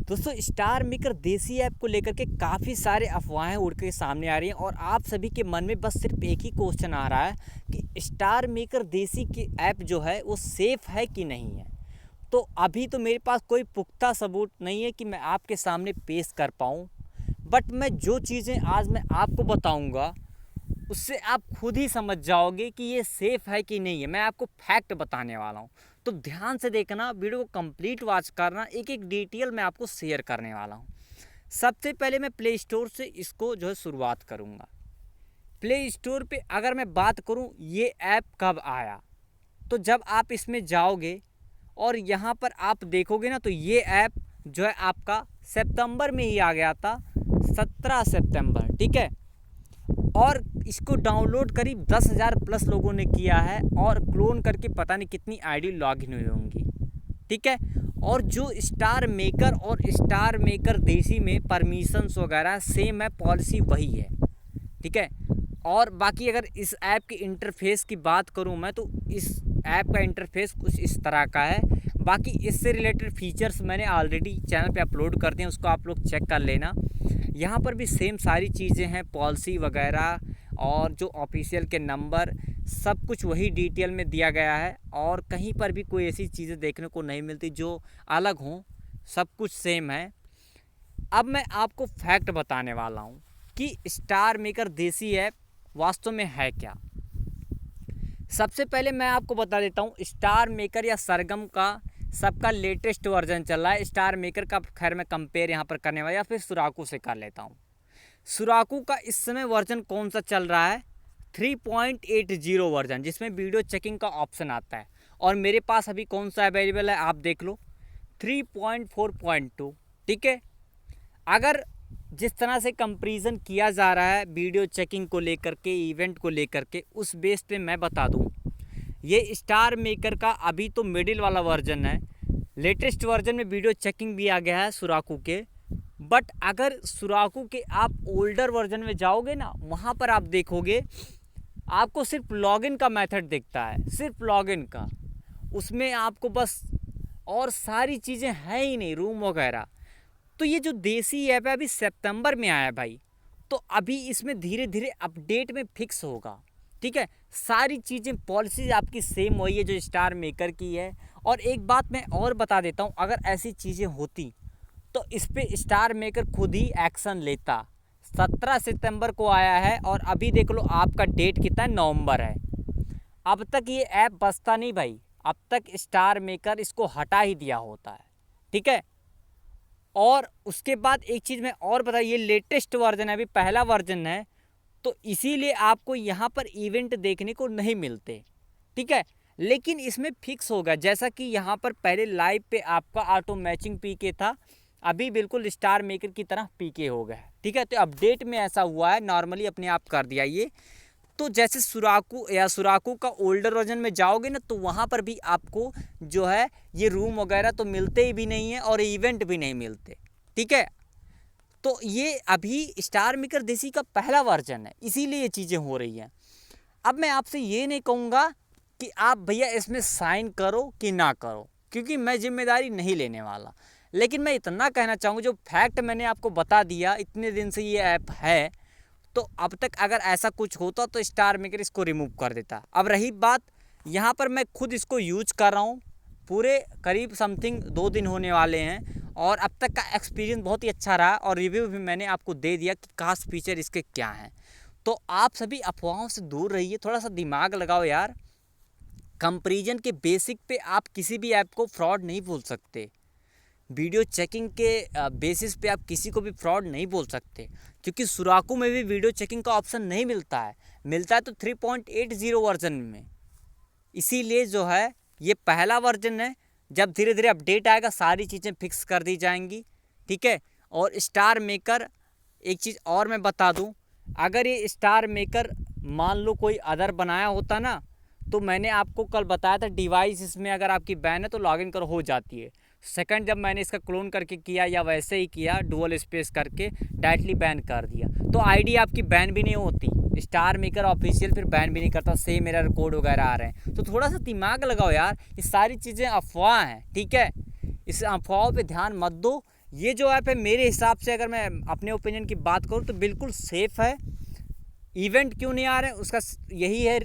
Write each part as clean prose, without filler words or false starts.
दोस्तों star maker देसी app को लेकर के काफ़ी सारे अफवाहें उड़ के सामने आ रही हैं और आप सभी के मन में बस सिर्फ एक ही क्वेश्चन आ रहा है कि स्टार मेकर देसी की ऐप जो है वो सेफ़ है कि नहीं है। तो अभी तो मेरे पास कोई पुख्ता सबूत नहीं है कि मैं आपके सामने पेश कर पाऊँ, बट मैं जो चीज़ें आज मैं आपको बताऊँगा उससे आप खुद ही समझ जाओगे कि ये सेफ़ है कि नहीं है। मैं आपको फैक्ट बताने वाला हूँ, तो ध्यान से देखना, वीडियो को कंप्लीट वॉच करना, एक एक डिटेल मैं आपको शेयर करने वाला हूँ। सबसे पहले मैं प्ले स्टोर से इसको जो है शुरुआत करूँगा। प्ले स्टोर पे अगर मैं बात करूँ ये ऐप कब आया, तो जब आप इसमें जाओगे और यहाँ पर आप देखोगे ना, तो ये ऐप जो है आपका सितंबर में ही आ गया था, 17 सितंबर, ठीक है। और इसको डाउनलोड करीब 10,000 प्लस लोगों ने किया है और क्लोन करके पता नहीं कितनी आईडी लॉगिन हुई होंगी, ठीक है। और जो स्टार मेकर और स्टार मेकर देसी में परमिशंस वगैरह सेम है, पॉलिसी वही है, ठीक है। और बाकी अगर इस ऐप के इंटरफेस की बात करूं मैं, तो इस ऐप का इंटरफेस कुछ इस तरह का है। बाकी इससे रिलेटेड फीचर्स मैंने ऑलरेडी चैनल पे अपलोड कर दिए हैं, उसको आप लोग चेक कर लेना। यहाँ पर भी सेम सारी चीज़ें हैं, पॉलिसी वगैरह और जो ऑफिशियल के नंबर, सब कुछ वही डिटेल में दिया गया है और कहीं पर भी कोई ऐसी चीज़ें देखने को नहीं मिलती जो अलग हों, सब कुछ सेम है। अब मैं आपको फैक्ट बताने वाला हूँ कि स्टार मेकर देसी ऐप वास्तव में है क्या। सबसे पहले मैं आपको बता देता हूँ, स्टार मेकर या सरगम का सबका लेटेस्ट वर्जन चल रहा है। स्टार मेकर का खैर मैं कंपेयर यहाँ पर करने वाला या फिर सुराकू से कर लेता हूँ। सुराकू का इस समय वर्जन कौन सा चल रहा है, 3.80 वर्जन, जिसमें वीडियो चेकिंग का ऑप्शन आता है। और मेरे पास अभी कौन सा अवेलेबल है आप देख लो, 3.4.2, ठीक है। अगर जिस तरह से कंपैरिजन किया जा रहा है वीडियो चेकिंग को लेकर के, इवेंट को लेकर के, उस बेस पे मैं बता दूं, ये स्टार मेकर का अभी तो मिडिल वाला वर्जन है। लेटेस्ट वर्जन में वीडियो चेकिंग भी आ गया है सुराकू के, बट अगर सुराकू के आप ओल्डर वर्जन में जाओगे ना, वहाँ पर आप देखोगे आपको सिर्फ लॉगिन का मेथड दिखता है, सिर्फ लॉगिन का। उसमें आपको बस और सारी चीज़ें हैं ही नहीं, रूम वगैरह। तो ये जो देसी ऐप है अभी सितंबर में आया भाई, तो अभी इसमें धीरे धीरे अपडेट में फिक्स होगा, ठीक है। सारी चीज़ें पॉलिसीज आपकी सेम वही है जो स्टार मेकर की है। और एक बात मैं और बता देता हूँ, अगर ऐसी चीज़ें होती तो इस पर स्टार मेकर खुद ही एक्शन लेता। 17 सितंबर को आया है और अभी देख लो आपका डेट कितना है, नवंबर है। अब तक ये ऐप बचता नहीं भाई, अब तक स्टार मेकर इसको हटा ही दिया होता है, ठीक है। और उसके बाद एक चीज़ मैं और बता, ये लेटेस्ट वर्जन है, अभी पहला वर्जन है, तो इसीलिए आपको यहाँ पर इवेंट देखने को नहीं मिलते, ठीक है। लेकिन इसमें फिक्स होगा, जैसा कि यहाँ पर पहले लाइव पे आपका ऑटो मैचिंग पीके था, अभी बिल्कुल स्टार मेकर की तरह पीके हो गया है, ठीक है। तो अपडेट में ऐसा हुआ है, नॉर्मली अपने आप कर दिया ये। तो जैसे सुराकू या सुराकू का ओल्डर वर्जन में जाओगे ना, तो वहाँ पर भी आपको जो है ये रूम वगैरह तो मिलते ही भी नहीं है और इवेंट भी नहीं मिलते, ठीक है। तो ये अभी स्टार मेकर देसी का पहला वर्जन है, इसीलिए ये चीज़ें हो रही हैं। अब मैं आपसे ये नहीं कहूँगा कि आप भैया इसमें साइन करो कि ना करो, क्योंकि मैं जिम्मेदारी नहीं लेने वाला। लेकिन मैं इतना कहना चाहूँगा, जो फैक्ट मैंने आपको बता दिया, इतने दिन से ये ऐप है, तो अब तक अगर ऐसा कुछ होता तो स्टार मेकर इसको रिमूव कर देता। अब रही बात, यहाँ पर मैं खुद इसको यूज कर रहा हूँ, पूरे करीब समथिंग 2 दिन होने वाले हैं और अब तक का एक्सपीरियंस बहुत ही अच्छा रहा और रिव्यू भी मैंने आपको दे दिया कि खास फीचर इसके क्या हैं। तो आप सभी अफवाहों से दूर रहिए, थोड़ा सा दिमाग लगाओ यार। कंपैरिजन के बेसिक पे आप किसी भी ऐप को फ्रॉड नहीं बोल सकते, वीडियो चेकिंग के बेसिस पे आप किसी को भी फ्रॉड नहीं बोल सकते, क्योंकि सुराकू में भी वीडियो चेकिंग का ऑप्शन नहीं मिलता है, मिलता है तो 3.80 वर्जन में। इसीलिए जो है ये पहला वर्जन है, जब धीरे धीरे अपडेट आएगा सारी चीज़ें फिक्स कर दी जाएंगी, ठीक है। और स्टार मेकर, एक चीज़ और मैं बता दूं, अगर ये स्टार मेकर मान लो कोई अदर बनाया होता ना, तो मैंने आपको कल बताया था डिवाइस इसमें अगर आपकी बैन है तो लॉगिन कर हो जाती है। सेकंड जब मैंने इसका क्लोन करके किया या वैसे ही किया डुअल स्पेस करके, डायरेक्टली बैन कर दिया, तो आईडी आपकी बैन भी नहीं होती, स्टार मेकर ऑफिशियल फिर बैन भी नहीं करता, सेम एरर कोड वगैरह आ रहे हैं। तो थोड़ा सा दिमाग लगाओ यार, ये सारी चीज़ें अफवाह हैं, ठीक है। इस अफवाहों पे ध्यान मत दो, ये जो ऐप है मेरे हिसाब से, अगर मैं अपने ओपिनियन की बात करूँ तो बिल्कुल सेफ़ है। इवेंट क्यों नहीं आ रहे हैं उसका यही है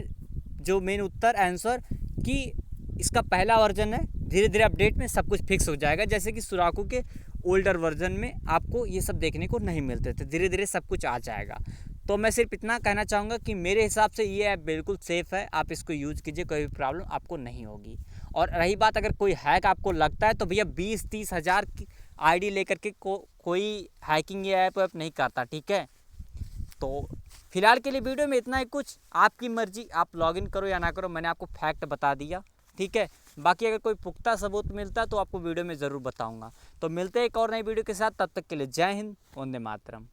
जो मेन उत्तर आंसर, कि इसका पहला वर्जन है, धीरे धीरे अपडेट में सब कुछ फिक्स हो जाएगा। जैसे कि सुराको के ओल्डर वर्जन में आपको ये सब देखने को नहीं मिलते थे, धीरे धीरे सब कुछ आ जाएगा। तो मैं सिर्फ इतना कहना चाहूँगा कि मेरे हिसाब से ये ऐप बिल्कुल सेफ़ है, आप इसको यूज़ कीजिए, कोई भी प्रॉब्लम आपको नहीं होगी। और रही बात अगर कोई हैक आपको लगता है तो भैया 20-30 हज़ार की आईडी लेकर के कोई हैकिंग ये ऐप नहीं करता, ठीक है। तो फिलहाल के लिए वीडियो में इतना ही कुछ, आपकी मर्जी, आप लॉगिन करो या ना करो, मैंने आपको फैक्ट बता दिया, ठीक है। बाकी अगर कोई पुख्ता सबूत मिलता है तो आपको वीडियो में ज़रूर बताऊंगा। तो मिलते हैं एक और नई वीडियो के साथ, तब तक के लिए जय हिंद, वंदे मातरम।